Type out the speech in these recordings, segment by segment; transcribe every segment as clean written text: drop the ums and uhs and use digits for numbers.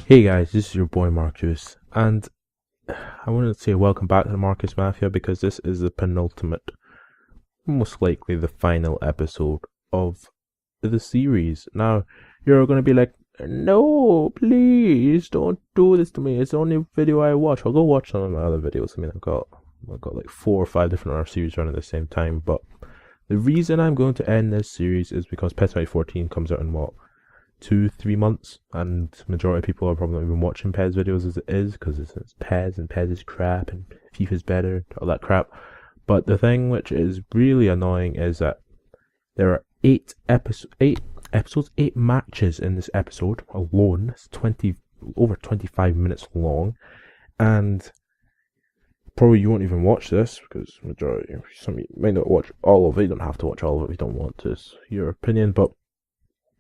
Hey guys, this is your boy Markcoos, and I wanted to say welcome back to the Markcoos Mafia because this is the penultimate, most likely the final episode of the series. Now, you're going to be like, no, please don't do this to me. It's the only video I watch. I'll go watch some of my other videos. I mean, I've got like 4 or 5 different R series running at the same time, but the reason I'm going to end this series is because PES 2014 comes out in what? 2-3 months, and majority of people are probably not even watching PES videos as it is because it's PES and PES is crap and FIFA's better, all that crap. But the thing which is really annoying is that there are 8 matches in this episode alone. It's over 25 minutes long, and probably you won't even watch this because majority, some of you may not watch all of it. You don't have to watch all of it if you don't want to. It's your opinion, but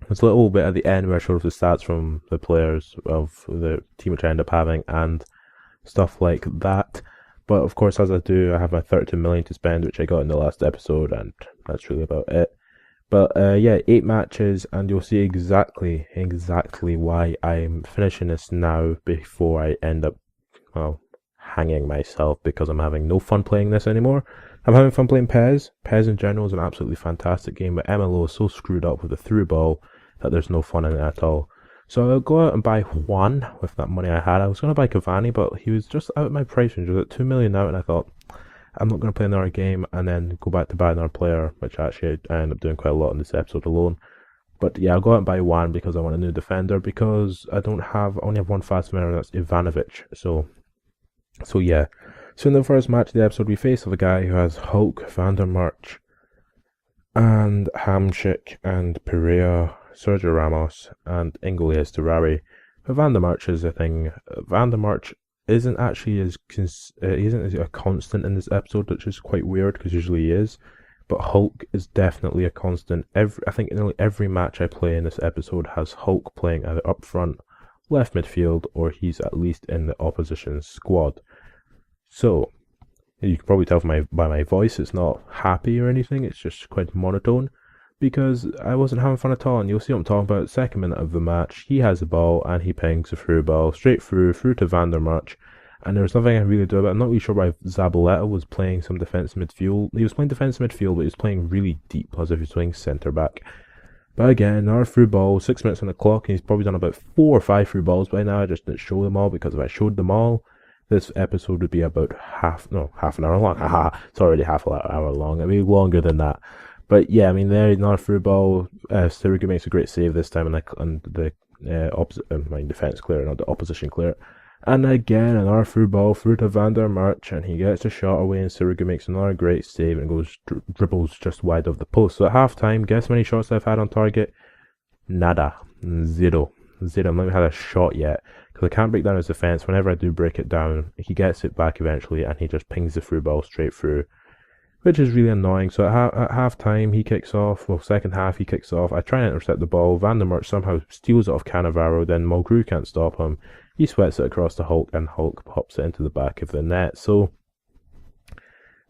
there's a little bit at the end where I showed off the stats from the players of the team which I end up having and stuff like that. But of course, as I do, I have my 32 million to spend, which I got in the last episode, and that's really about it. But yeah, 8 matches, and you'll see exactly why I'm finishing this now before I end up, well, hanging myself because I'm having no fun playing this anymore. I'm having fun playing PES. PES in general is an absolutely fantastic game, but MLO is so screwed up with the through ball that there's no fun in it at all. So I'll go out and buy Juan with that money I had. I was going to buy Cavani, but he was just out of my price range. He was at 2 million now, and I thought, I'm not going to play another game and then go back to buy another player, which actually I ended up doing quite a lot in this episode alone. But yeah, I'll go out and buy Juan because I want a new defender, because I only have one fast defender, and that's Ivanovic. So yeah. So in the first match of the episode, we face off a guy who has Hulk, Van der March, and Hamsik, and Pereira, Sergio Ramos, and Ingolias Terrari. But Van der March is a thing. Van der March isn't actually he isn't a constant in this episode, which is quite weird because usually he is. But Hulk is definitely a constant. I think nearly every match I play in this episode has Hulk playing either up front, left midfield, or he's at least in the opposition squad. So, you can probably tell by my voice, it's not happy or anything, it's just quite monotone, because I wasn't having fun at all, and you'll see what I'm talking about. Second minute of the match, he has the ball, and he pings a through ball, straight through to Van der March, and there's nothing I can really do about it. I'm not really sure why Zabaleta was playing some defensive midfield. He was playing defensive midfield, but he was playing really deep, as if he was playing centre-back. But again, another through ball, 6 minutes on the clock, and he's probably done about 4 or 5 through balls by now. I just didn't show them all, because if I showed them all, this episode would be about half an hour long. Haha, it's already half an hour long. It'd be longer than that. But yeah, I mean, there, another through ball. Sirigu makes a great save this time, and the defense clear, not the opposition clear. And again, another through ball through to Van der March, and he gets a shot away, and Sirigu makes another great save and goes dribbles just wide of the post. So at half time, guess how many shots I've had on target? Nada. Zero. I've not even had a shot yet, because I can't break down his defense. Whenever I do break it down, he gets it back eventually, and he just pings the through ball straight through, which is really annoying. So at half time, he kicks off. Well, second half, he kicks off. I try and intercept the ball. Van der March somehow steals it off Cannavaro. Then Mulgrew can't stop him. He sweats it across the Hulk, and Hulk pops it into the back of the net. So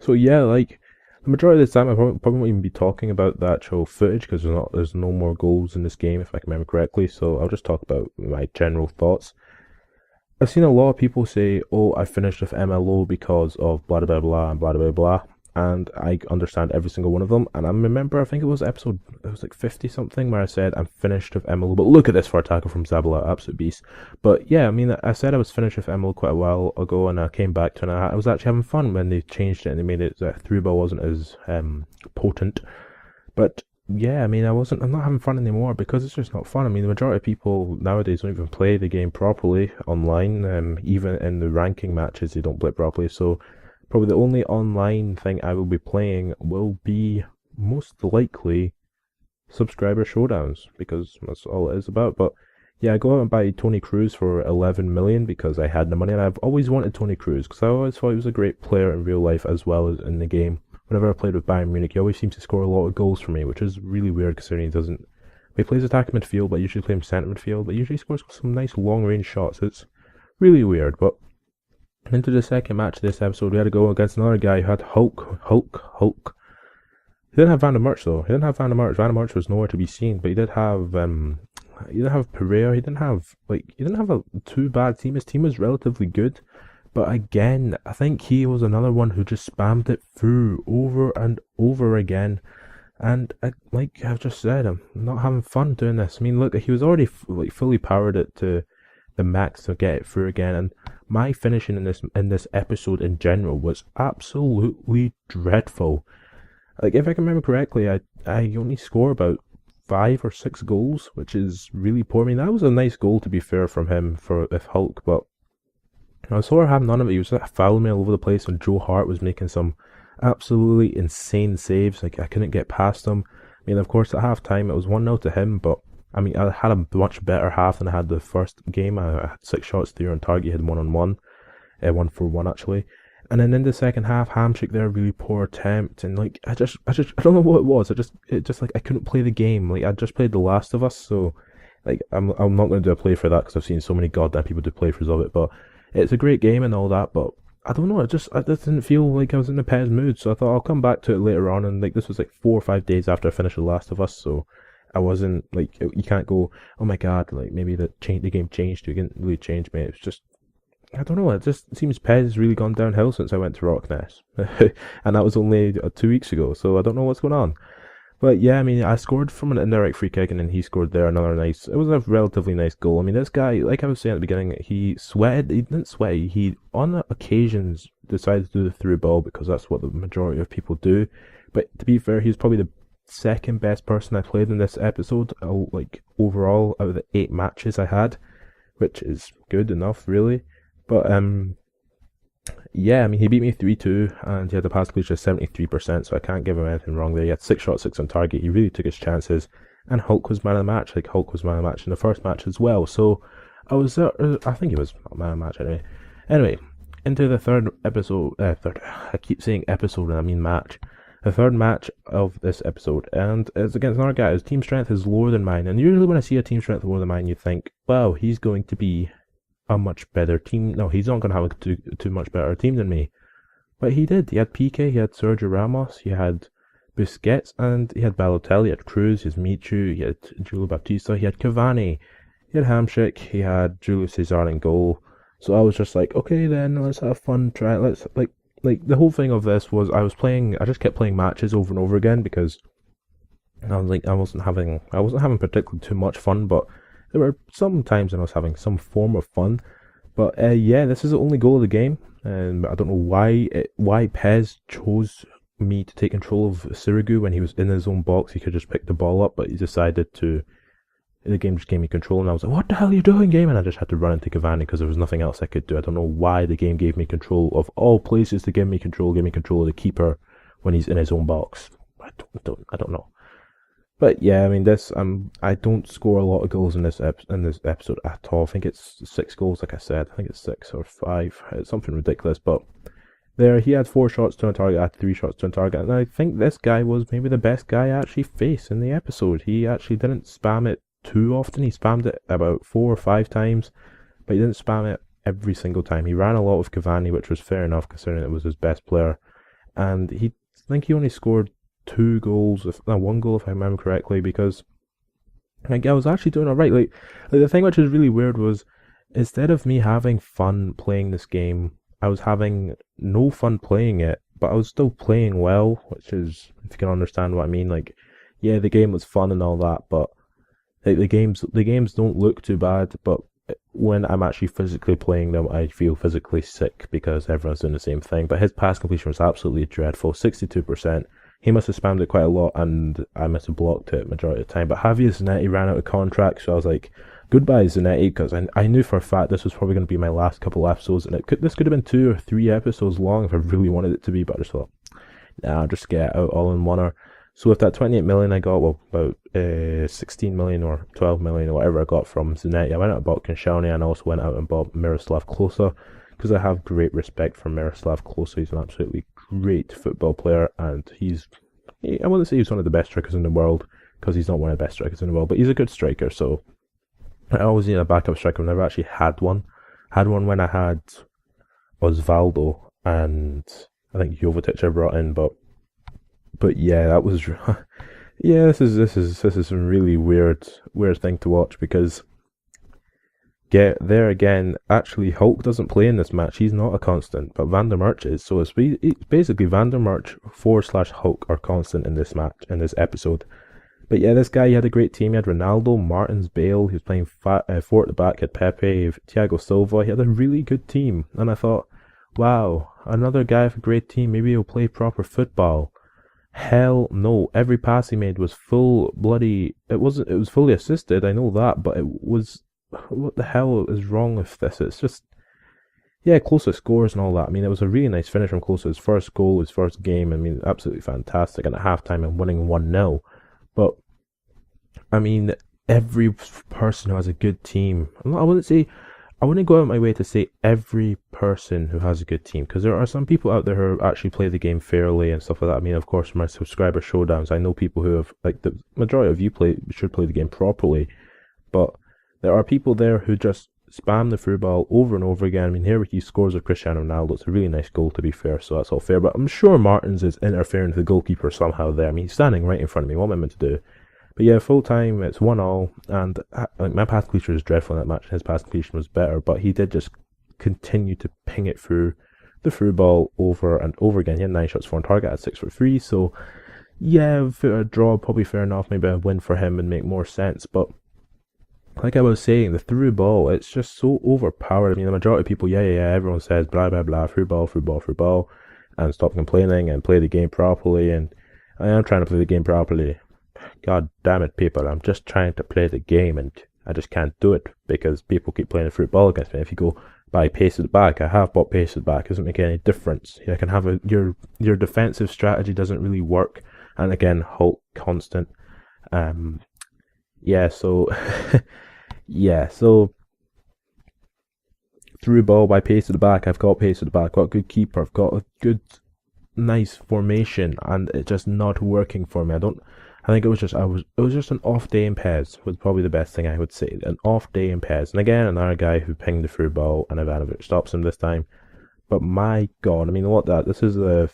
yeah, like, the majority of the time, I probably won't even be talking about the actual footage, because there's no more goals in this game, if I can remember correctly. So I'll just talk about my general thoughts. I've seen a lot of people say, oh, I finished with MLO because of blah blah blah and blah blah blah, and I understand every single one of them. And I remember, I think it was like 50 something, where I said I'm finished with MLO. But look at this for a tackle from Zabala, absolute beast. But yeah, I mean, I said I was finished with MLO quite a while ago, and I came back to it, and I was actually having fun when they changed it and they made it that through ball wasn't as potent. But yeah, I mean, I'm not having fun anymore because it's just not fun. I mean, the majority of people nowadays don't even play the game properly online. Even in the ranking matches, they don't play it properly. So probably the only online thing I will be playing will be most likely subscriber showdowns, because that's all it is about. But yeah, I go out and buy Toni Kroos for 11 million because I had the money, and I've always wanted Toni Kroos because I always thought he was a great player in real life as well as in the game. Whenever I played with Bayern Munich, he always seems to score a lot of goals for me, which is really weird considering he doesn't. He plays attacking midfield, but I usually play him centre midfield, but usually scores some nice long range shots. It's really weird. But into the second match of this episode, we had to go against another guy who had Hulk. He didn't have Van der March though. He didn't have Van der March. Van der March was nowhere to be seen, but he did have Pereira. He didn't have a too bad team. His team was relatively good. But again, I think he was another one who just spammed it through over and over again. And like I've just said, I'm not having fun doing this. I mean, look, he was already fully powered it to the max to get it through again, and my finishing in this episode in general was absolutely dreadful. Like, if I can remember correctly, I only score about 5 or 6 goals, which is really poor. I mean, that was a nice goal, to be fair, from him for with Hulk, but I sort of have none of it. He was fouling me all over the place, and Joe Hart was making some absolutely insane saves. Like, I couldn't get past him. I mean, of course, at half time it was 1-0 to him, but I mean, I had a much better half than I had the first game. I had 6 shots there on target, had 1-on-1, 1-for-1 actually. And then in the second half, Hamsik there, really poor attempt, and like I don't know what it was. I couldn't play the game. Like, I just played The Last of Us, so like I'm not going to do a play for that because I've seen so many goddamn people do playthroughs of it. But it's a great game and all that, but I don't know. I just didn't feel like I was in the PES mood, so I thought I'll come back to it later on. And like, this was like 4 or 5 days after I finished The Last of Us, so I wasn't like, you can't go, oh my god, like maybe the game changed you. It didn't really change me. It's just, I don't know. It just seems PES has really gone downhill since I went to Rockness, and that was only 2 weeks ago. So I don't know what's going on. But yeah, I mean, I scored from an indirect free kick, and then he scored there another nice. It was a relatively nice goal. I mean, this guy, like I was saying at the beginning, he sweated. He didn't sweat. He on occasions decided to do the through ball because that's what the majority of people do. But to be fair, he was probably the second best person I played in this episode. Like, overall, out of the 8 matches I had, which is good enough, really. But yeah, I mean, he beat me 3-2, and he had a pass completion of 73%, so I can't give him anything wrong there. He had 6 shots, 6 on target. He really took his chances, and Hulk was man of the match. Like, Hulk was man of the match in the first match as well. So I think he was man of the match anyway. Anyway, into the third episode. I keep saying episode, and I mean match. The third match of this episode, and it's against another guy whose team strength is lower than mine. And usually when I see a team strength lower than mine, you think, wow, he's going to be a much better team. No, he's not going to have a too much better team than me. But he did. He had Piqué, he had Sergio Ramos, he had Busquets, and he had Balotelli, he had Cruz, he had Michu, he had Julio Baptista, he had Cavani, he had Hamsik, he had Julio Cesar in goal. So I was just like, okay then, let's have fun, try it. Let's, like the whole thing of this was I just kept playing matches over and over again because I was like, I wasn't having particularly too much fun, but there were some times when I was having some form of fun. But yeah, this is the only goal of the game, and I don't know why PES chose me to take control of Sirigu when he was in his own box. He could just pick the ball up, but he decided to. The game just gave me control, and I was like, what the hell are you doing, game? And I just had to run into Cavani because there was nothing else I could do. I don't know why the game gave me control of all places to give me control of the keeper when he's in his own box. I don't know. But yeah, I mean, I don't score a lot of goals in this episode at all. I think it's 6 goals, like I said. I think it's 6 or 5. It's something ridiculous. But there, he had 4 shots to a target. I had 3 shots to a target, and I think this guy was maybe the best guy I actually faced in the episode. He actually didn't spam it too often. He spammed it about 4 or 5 times, but he didn't spam it every single time. He ran a lot with Cavani, which was fair enough considering it was his best player. And I think he only scored 2 goals, 1 goal if I remember correctly, because like I was actually doing alright. Like the thing which is really weird was, instead of me having fun playing this game, I was having no fun playing it, but I was still playing well, which is, if you can understand what I mean. Like, yeah, the game was fun and all that, but like the games don't look too bad, but when I'm actually physically playing them, I feel physically sick because everyone's doing the same thing. But his pass completion was absolutely dreadful, 62%. He must have spammed it quite a lot, and I must have blocked it majority of the time. But Javier Zanetti ran out of contract, so I was like, goodbye Zanetti, because I knew for a fact this was probably going to be my last couple of episodes, and this could have been 2 or 3 episodes long if I really wanted it to be, but I just thought, nah, I'll just get it out all in one. So with that 28 million I got, well, about 16 million or 12 million or whatever I got from Zanetti, I went out and bought Koscielny, and I also went out and bought Miroslav Klose, because I have great respect for Miroslav Klose. He's an absolutely great football player, and I wouldn't say he's one of the best strikers in the world, because he's not one of the best strikers in the world, but he's a good striker. So I always need a backup striker. I've never actually had one. Had one when I had Osvaldo, and I think Jovetic I brought in, but yeah, that was Yeah, this is some really weird thing to watch because get there again. Actually, Hulk doesn't play in this match. He's not a constant, but Vandermarch is. So it's basically Vandermarch forward slash Hulk are constant in this match in this episode. But yeah, this guy, he had a great team. He had Ronaldo, Martins, Bale. He was playing four at the back. He had Pepe, Thiago Silva. He had a really good team. And I thought, wow, another guy with a great team. Maybe he'll play proper football. Hell no. Every pass he made was full bloody. It wasn't. It was fully assisted. I know that, but it was. What the hell is wrong with this? It's just. Yeah, closest scores and all that. I mean, it was a really nice finish from Close. His first goal, his first game. I mean, absolutely fantastic. And at halftime, and winning 1-0. But I mean, every person who has a good team. I wouldn't say, I wouldn't go out of my way to say every person who has a good team, because there are some people out there who actually play the game fairly and stuff like that. I mean, of course, my subscriber showdowns, I know people who have, like, the majority of you should play the game properly, but there are people there who just spam the through ball over and over again. I mean, here he scores with Cristiano Ronaldo. It's a really nice goal, to be fair, so that's all fair. But I'm sure Martins is interfering with the goalkeeper somehow there. I mean, he's standing right in front of me. What am I meant to do? But yeah, full time, it's 1-1, and like my pass completion was dreadful in that match. His pass completion was better, but he did just continue to ping it through the through ball over and over again. He had 9 shots for on target at 6 for 3, so yeah, a draw, probably fair enough. Maybe a win for him would make more sense, but like I was saying, the through ball, it's just so overpowered. I mean, the majority of people, yeah, everyone says blah, blah, blah, through ball, and stop complaining and play the game properly, and I am trying to play the game properly. God damn it, people, I'm just trying to play the game, and I just can't do it because people keep playing the through ball against me. If you go buy pace at the back, I have bought pace at the back, it doesn't make any difference. You can have your defensive strategy doesn't really work, and again, Hulk constant. Yeah, so yeah, so through ball by pace at the back. I've got pace at the back. I've got a good keeper. I've got a good, nice formation, and it's just not working for me. I think it was just It was just an off day in PES. Was probably the best thing I would say. An off day in PES. And again, another guy who pinged the through ball, and Ivanovic stops him this time. But my God, I mean, this is the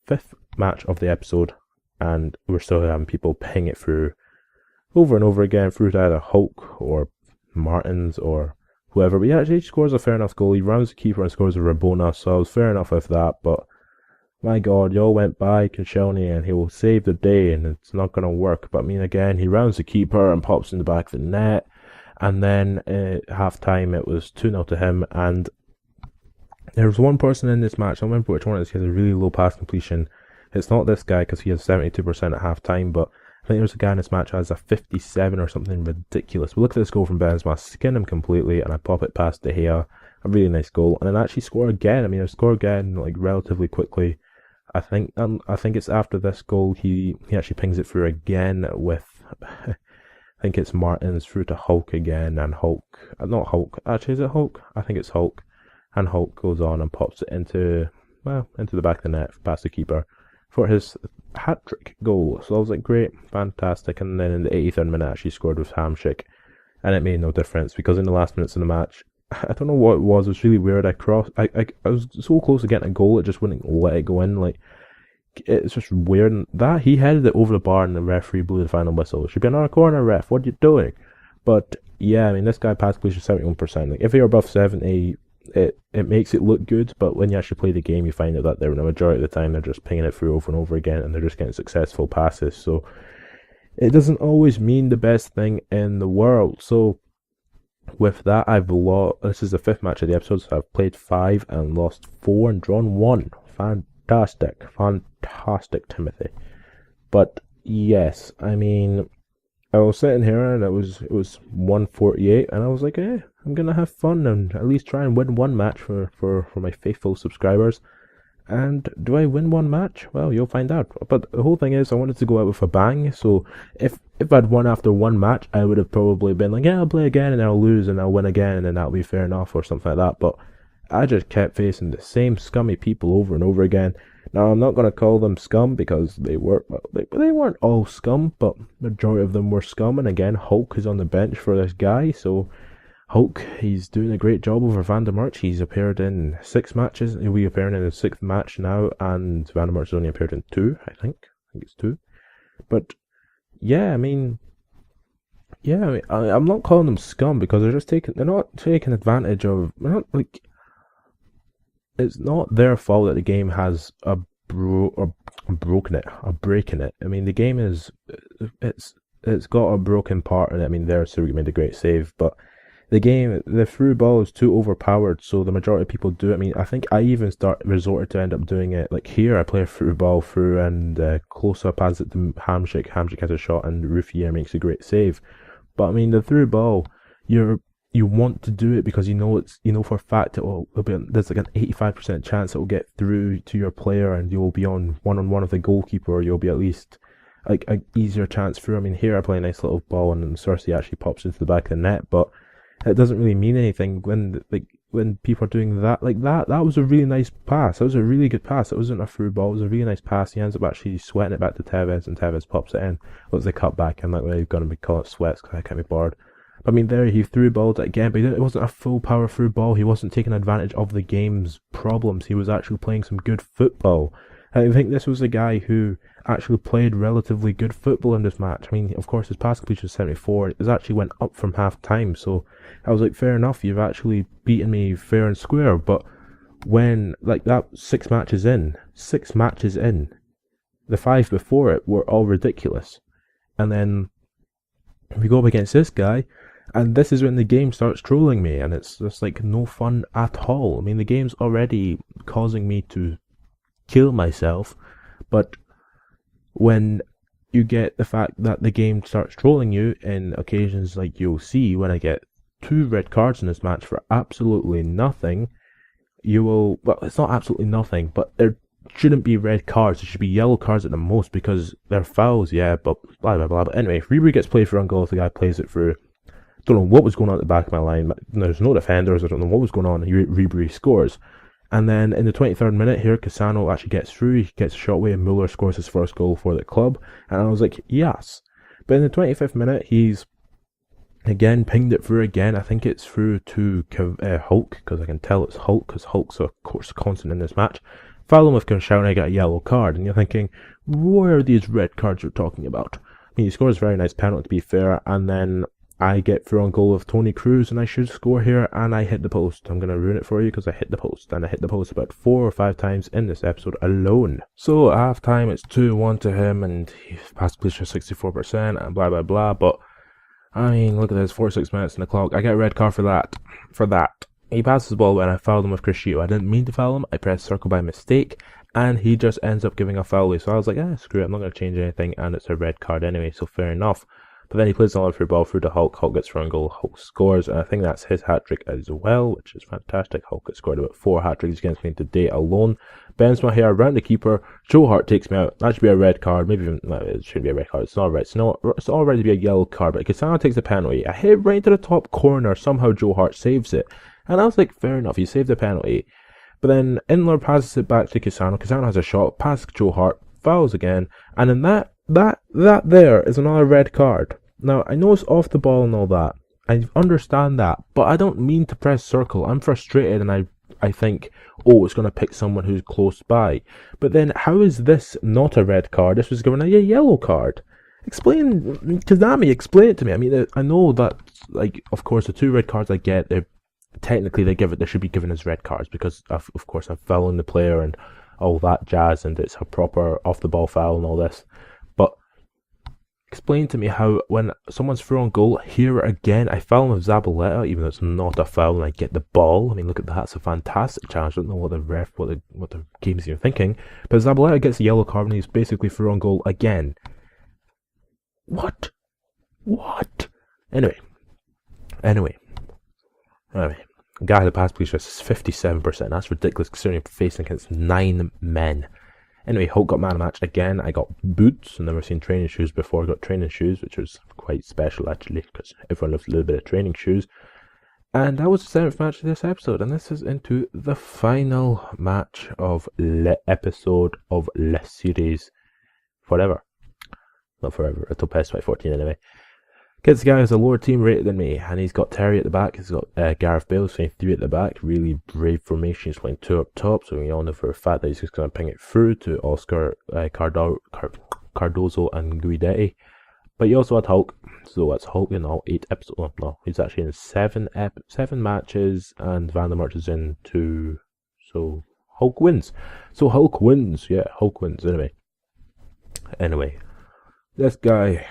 fifth match of the episode, and we're still having people ping it through over and over again through to either Hulk or Martins or whoever. But yeah, he scores a fair enough goal. He rounds the keeper and scores a Rabona, so I was fair enough with that. But my God, y'all went by Koscielny and he will save the day, and it's not going to work. But I mean, again, he rounds the keeper and pops in the back of the net. And then at half time, it was 2-0 to him. And there was one person in this match, I don't remember which one it is, he has a really low pass completion. It's not this guy because he has 72% at half time, but I think there's a guy in this match who has a 57 or something ridiculous. But look at this goal from Benzema, skin him completely, and I pop it past De Gea. A really nice goal, and then actually score again. I mean, I score again like relatively quickly. I think it's after this goal he actually pings it through again with I think it's Martins through to Hulk again, and not Hulk, actually is it Hulk? I think it's Hulk, and Hulk goes on and pops it into the back of the net past the keeper for his hat-trick goal. So I was like, great, fantastic. And then in the 83rd minute, actually scored with Hamsik, and it made no difference because in the last minutes of the match, I don't know what it was. It was really weird. I was so close to getting a goal, it just wouldn't let it go in. Like, it's just weird. And that he headed it over the bar, and the referee blew the final whistle. It should be another corner, ref. What are you doing? But yeah, I mean, this guy passed completion 71%. Like, if you're above 70, it makes it look good. But when you actually play the game, you find out that the majority of the time they're just pinging it through over and over again, and they're just getting successful passes. So it doesn't always mean the best thing in the world. So with that, this is the 5th match of the episode, so I've played 5 and lost 4 and drawn 1. Fantastic, Timothy. But yes, I mean, I was sitting here and it was 148, and I was like, I'm gonna have fun and at least try and win one match for my faithful subscribers. And do I win one match? Well, you'll find out. But the whole thing is, I wanted to go out with a bang. So if I'd won after one match, I would have probably been like, yeah, I'll play again and I'll lose and I'll win again and then that'll be fair enough or something like that. But I just kept facing the same scummy people over and over again. Now, I'm not going to call them scum because they weren't all scum, but majority of them were scum. And again, Hulk is on the bench for this guy, so Hulk, he's doing a great job over Vandermarch. He's appeared in 6 matches. He'll be appearing in his 6th match now, and Vandermarch has only appeared in 2, I think. I think it's 2. But yeah, I'm not calling them scum because they're not taking advantage of, they're not like, it's not their fault that the game has a break in it. I mean, the game is, it's, it's got a broken part in it. I mean, there, Suri made a great save, but the through ball is too overpowered, so the majority of people do it. I mean, I think I even resorted to end up doing it. Like here, I play a through ball through, and close up has it to Hamshik. Hamshik has a shot, and Rufier makes a great save. But I mean, the through ball, you want to do it because you know for a fact there's like an 85% chance it will get through to your player, and you'll be on one of the goalkeeper, or you'll be at least like an easier chance through. I mean, here I play a nice little ball, and Cersei actually pops into the back of the net, but it doesn't really mean anything when people are doing that like that. That was a really nice pass. That was a really good pass. It wasn't a through ball. It was a really nice pass. He ends up actually sweating it back to Tevez, and Tevez pops it in. Looks like cut back. I'm not really going to be calling it sweats because I can't be bored. But I mean, there he threw balled it again, but it wasn't a full power through ball. He wasn't taking advantage of the game's problems. He was actually playing some good football. I think this was a guy who actually played relatively good football in this match. I mean, of course, his pass completion was 74. It actually went up from half time, so I was like, fair enough, you've actually beaten me fair and square. But when, like, that 6 matches in, the 5 before it were all ridiculous. And then we go up against this guy, and this is when the game starts trolling me, and it's just like no fun at all. I mean, the game's already causing me to kill myself, but when you get the fact that the game starts trolling you in occasions like you'll see when I get 2 red cards in this match for absolutely nothing, well, it's not absolutely nothing, but there shouldn't be red cards. There should be yellow cards at the most because they're fouls, yeah, but blah blah blah. But anyway, Ribery gets played for on goal. The guy plays it through. Don't know what was going on at the back of my line. There's no defenders. I don't know what was going on. Ribery scores. And then in the 23rd minute here, Cassano actually gets through. He gets a shot away, and Muller scores his first goal for the club. And I was like, yes. But in the 25th minute, he's again pinged it through again. I think it's through to Hulk, because I can tell it's Hulk, because Hulk's of course constant in this match. Foul him with Cassano, I got a yellow card. And you're thinking, where are these red cards you're talking about? I mean, he scores a very nice penalty, to be fair, and then I get through on goal with Tony Cruz, and I should score here, and I hit the post. I'm going to ruin it for you because I hit the post, and I hit the post about 4 or 5 times in this episode alone. So at half time, it's 2-1 to him, and he passed completion 64%, and blah blah blah. But I mean, look at this, 46 minutes in the clock. I get a red card for that. He passes the ball, and I fouled him with Crescio. I didn't mean to foul him. I pressed circle by mistake, and he just ends up giving a foul. So I was like, screw it, I'm not going to change anything, and it's a red card anyway, so fair enough. But then he plays another free ball through to Hulk. Hulk gets run goal. Hulk scores, and I think that's his hat-trick as well, which is fantastic. Hulk has scored about 4 hat-tricks against me today alone. Benzema here around the keeper. Joe Hart takes me out. That should be a red card. Maybe even, no, it should be a red card. It's not red. It's already to be a yellow card, but Cassano takes the penalty. I hit right into the top corner. Somehow Joe Hart saves it. And I was like, fair enough, you saved the penalty. But then Inler passes it back to Cassano. Cassano has a shot, passes Joe Hart, fouls again, and then that there is another red card. Now, I know it's off the ball and all that. I understand that, but I don't mean to press circle. I'm frustrated, and I think, oh, it's going to pick someone who's close by. But then, how is this not a red card? This was given a yellow card. Explain, Kazami, explain it to me. I mean, I know that, like, of course, the 2 red cards I get, technically they should be given as red cards because of course I'm fouling the player and all that jazz, and it's a proper off the ball foul and all this. But explain to me how when someone's throwing goal here again, I foul him with Zabaleta even though it's not a foul, and I get the ball. I mean, look at that, it's a fantastic challenge. I don't know what the game's even thinking, but Zabaleta gets a yellow card and he's basically throwing goal again. What? Anyway. Guy the pass police is 57%. That's ridiculous considering you're facing against 9 men. Anyway, Hulk got man of the match again. I got boots. I've never seen training shoes before. I got training shoes, which was quite special actually, because everyone loves a little bit of training shoes. And that was the 7th match of this episode, and this is into the final match of episode of La Series Forever. Not forever, until PES 2014 anyway. This guy has a lower team rated than me, and he's got Terry at the back. He's got Gareth Bale playing 3 at the back. Really brave formation. He's playing 2 up top, so we all know for a fact that he's just going to ping it through to Oscar Cardozo and Guidetti. But he also had Hulk, so that's Hulk in all 8 episodes. Oh, no, he's actually in 7 matches, and Vandermark is in 2. So Hulk wins. Yeah, Hulk wins. Anyway, this guy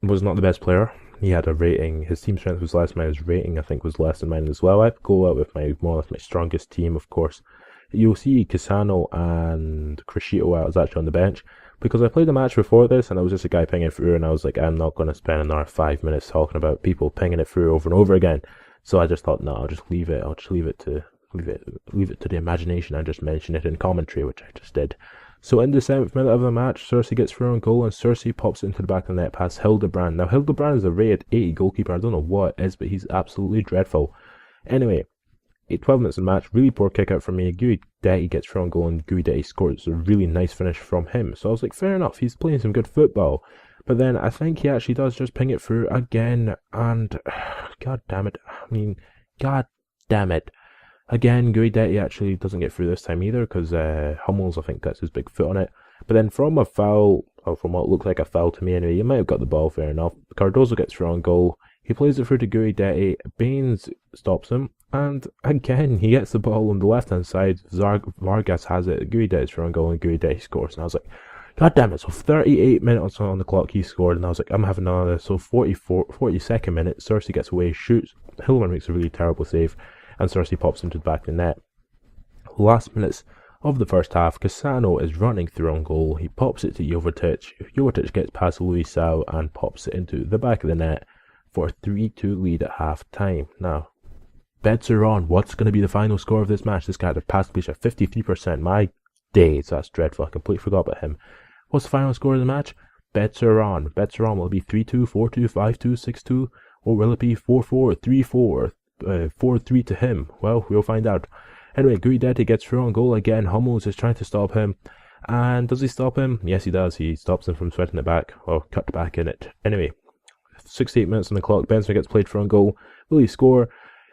was not the best player. He had a rating. His team strength was less. His rating, I think, was less than mine as well. I go out with my more or less my strongest team, of course. You'll see Cassano and Crescito. I was actually on the bench, because I played a match before this, and I was just a guy pinging it through, and I was like, I'm not going to spend another 5 minutes talking about people pinging it through over and over again. So I just thought, no, I'll just leave it. I'll just leave it to the imagination and just mention it in commentary, which I just did. So in the 7th minute of the match, Cersei gets through on goal, and Cersei pops into the back of the net past Hildebrand. Now, Hildebrand is a rated 80 goalkeeper. I don't know what it is, but he's absolutely dreadful. Anyway, 12 minutes of the match, really poor kick out from me. Guidetti gets through on goal, and Guidetti scores a really nice finish from him. So I was like, fair enough, he's playing some good football. But then I think he actually does just ping it through again, and god damn it. Again, Guidetti actually doesn't get through this time either, because Hummels, I think, gets his big foot on it. But then from a foul, or from what looked like a foul to me anyway, he might have got the ball, fair enough. Cardozo gets through on goal. He plays it through to Guidetti. Baines stops him. And again, he gets the ball on the left-hand side. Vargas has it. Guidetti's through on goal, and Guidetti scores. And I was like, god damn it. So 38 minutes on the clock, he scored. And I was like, I'm having another. So 42nd minute, Cersei gets away, shoots. Hillman makes a really terrible save, and Cersei pops into the back of the net. Last minutes of the first half, Cassano is running through on goal. He pops it to Jovetic. Jovetic gets past Luisao and pops it into the back of the net for a 3-2 lead at half time. Now, bets are on. What's going to be the final score of this match? This guy had a pass completion of 53%. My days, that's dreadful. I completely forgot about him. What's the final score of the match? Bets are on. Will it be 3-2, 4-2, 5-2, 6-2? Or will it be 4-4, 3-4, 4-3 to him? Well, we'll find out. Anyway, Guidetti gets through on goal again. Hummels is trying to stop him. And does he stop him? Yes, he does. He stops him from sweating it back, or cut back in it. Anyway, 68 minutes on the clock. Benzema gets played through on goal. Will he score?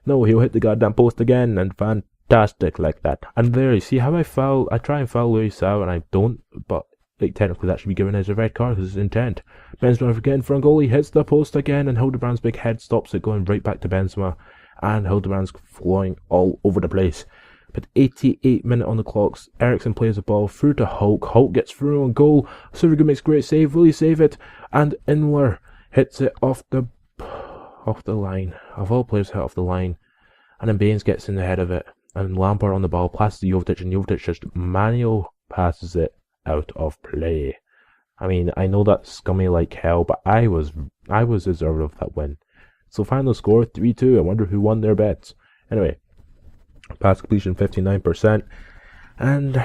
No, he'll hit the goddamn post again, and fantastic like that. And there, you see how I try and foul Luisao, and I don't, but like, technically that should be given as a red card because it's intent. Benzema again for a goal. He hits the post again, and Hildebrand's big head stops it, going right back to Benzema, and Hildebrand's flying all over the place. But 88 minute on the clocks, Eriksson plays the ball through to Hulk. Hulk gets through on goal. Silvergood makes a great save. Will he save it? And Inler hits it off the line. Of all players, hit off the line. And then Baines gets in the head of it. And Lampard on the ball, passes to Jovetic, and Jovetic just manual passes it out of play. I mean, I know that's scummy like hell, but I was deserving of that win. So final score 3-2. I wonder who won their bets. Anyway, pass completion 59%. And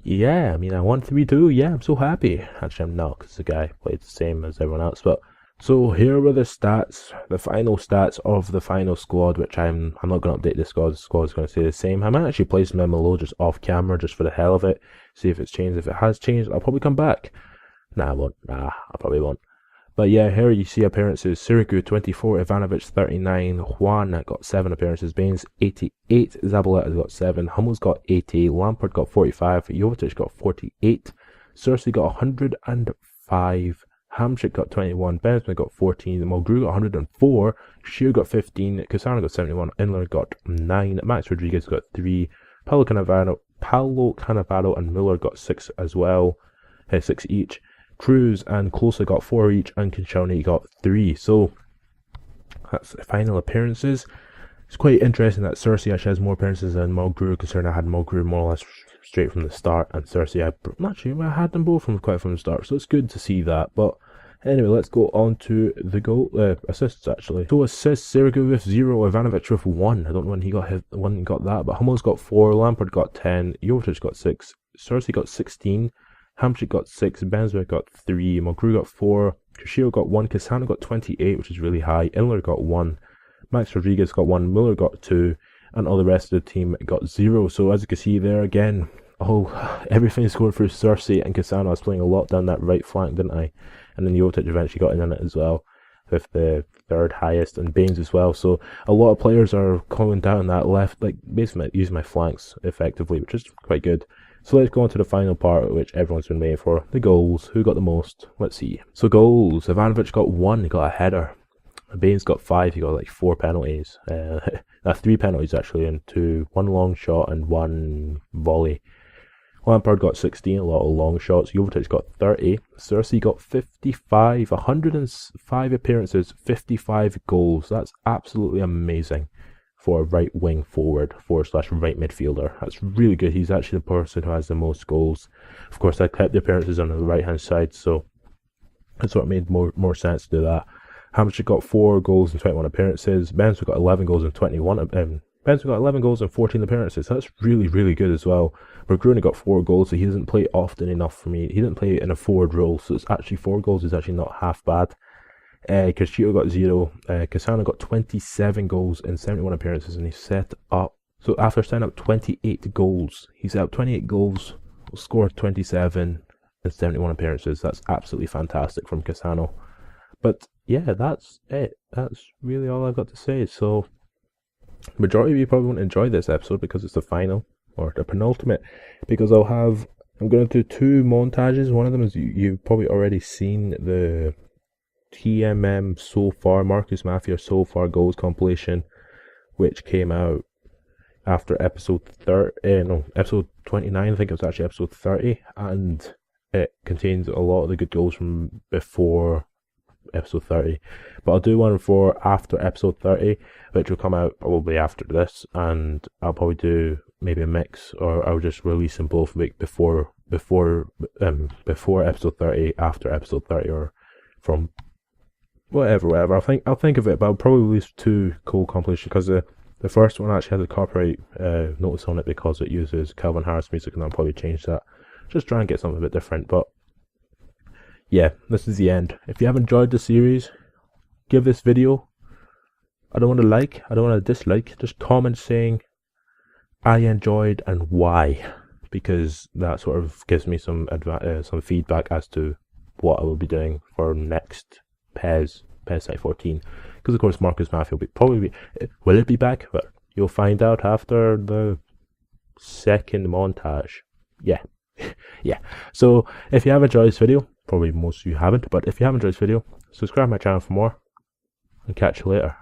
yeah, I mean, I won 3-2. Yeah, I'm so happy. Actually, I'm not, because the guy played the same as everyone else. But so here were the stats, the final stats of the final squad, which I'm not going to update the squad. The squad is going to stay the same. I might actually play some MLO just off camera, just for the hell of it. See if it's changed. If it has changed, I'll probably come back. Nah, I won't. Nah, I probably won't. But yeah, here you see appearances. Sirigu 24, Ivanovic 39, Juan got 7 appearances, Baines 88, Zabaleta got 7, Hummels got 80, Lampard got 45, Jovetic got 48, Cersei got 105, Hamsik got 21, Benzema got 14, Mulgrew got 104, Shear got 15, Cassano got 71, Inler got 9, Max Rodriguez got 3, Paulo Cannavaro and Miller got 6 as well, 6 each. Cruz and Klose got 4 each, and Koscielny got 3. So that's the final appearances. It's quite interesting that Cersei actually has more appearances than Mulgrew, considering I had Mulgrew more or less straight from the start, and Cersei I had them both from the start. So it's good to see that. But anyway, let's go on to the assists actually. So assists, Sirigu with 0, Ivanovic with 1. I don't know when he got that, but Hummels got 4, Lampard got 10, Jovetic got 6, Cersei got 16. Hamsik got 6, Benzema got 3, Mulgrew got 4, Crescito got 1, Cassano got 28, which is really high, Inler got 1, Max Rodriguez got 1, Miller got 2, and all the rest of the team got 0. So as you can see there again, everything scored through Cersei and Cassano. I was playing a lot down that right flank, didn't I? And then Jovetic eventually got in on it as well, with the 3rd highest, and Baines as well. So a lot of players are going down that left, like basically using my flanks effectively, which is quite good. So let's go on to the final part, which everyone's been waiting for. The goals. Who got the most? Let's see. So goals. Ivanovic got 1, he got a header. Baines got 5, he got like 4 penalties. 3 penalties actually, and 1 long shot and 1 volley. Lampard got 16, a lot of long shots. Jovetic got 30. Cersei got 55, 105 appearances, 55 goals. That's absolutely amazing for a right wing forward / right midfielder. That's really good. He's actually the person who has the most goals. Of course, I kept the appearances on the right hand side, so it sort of made more sense to do that. Hamsik got 4 goals and 21 appearances. Benzo got 11 goals and 21. Benzo got 11 goals and 14 appearances. That's really, really good as well. Brugge got 4 goals, so he doesn't play often enough for me. He didn't play in a forward role, so it's actually 4 goals is actually not half bad. Crescito got 0. Cassano got 27 goals and 71 appearances, and he set up. So after setting up 28 goals, he set up 28 goals, scored 27 and 71 appearances. That's absolutely fantastic from Cassano. But yeah, that's it. That's really all I've got to say. So, majority of you probably won't enjoy this episode because it's the final or the penultimate. Because I'm going to do 2 montages. One of them is you've probably already seen the TMM so far, Markcoos Mafia so far goals compilation, which came out after episode 29. I think it was actually episode 30, and it contains a lot of the good goals from before episode 30. But I'll do one for after episode 30, which will come out probably after this, and I'll probably do maybe a mix, or I'll just release them both week before episode 30, after episode 30, or from whatever. I'll think of it, but I'll probably release 2 cool compilations, because the first one actually has a copyright notice on it because it uses Calvin Harris music, and I'll probably change that. Just try and get something a bit different. But yeah, this is the end. If you have enjoyed the series, give this video, I don't want to like, I don't want to dislike, just comment saying I enjoyed and why, because that sort of gives me some feedback as to what I will be doing for next PES Site 14. Because of course Markcoos Mafia will it be back? But you'll find out after the second montage. Yeah. Yeah. So if you have enjoyed this video, probably most of you haven't, but if you have enjoyed this video, subscribe to my channel for more, and catch you later.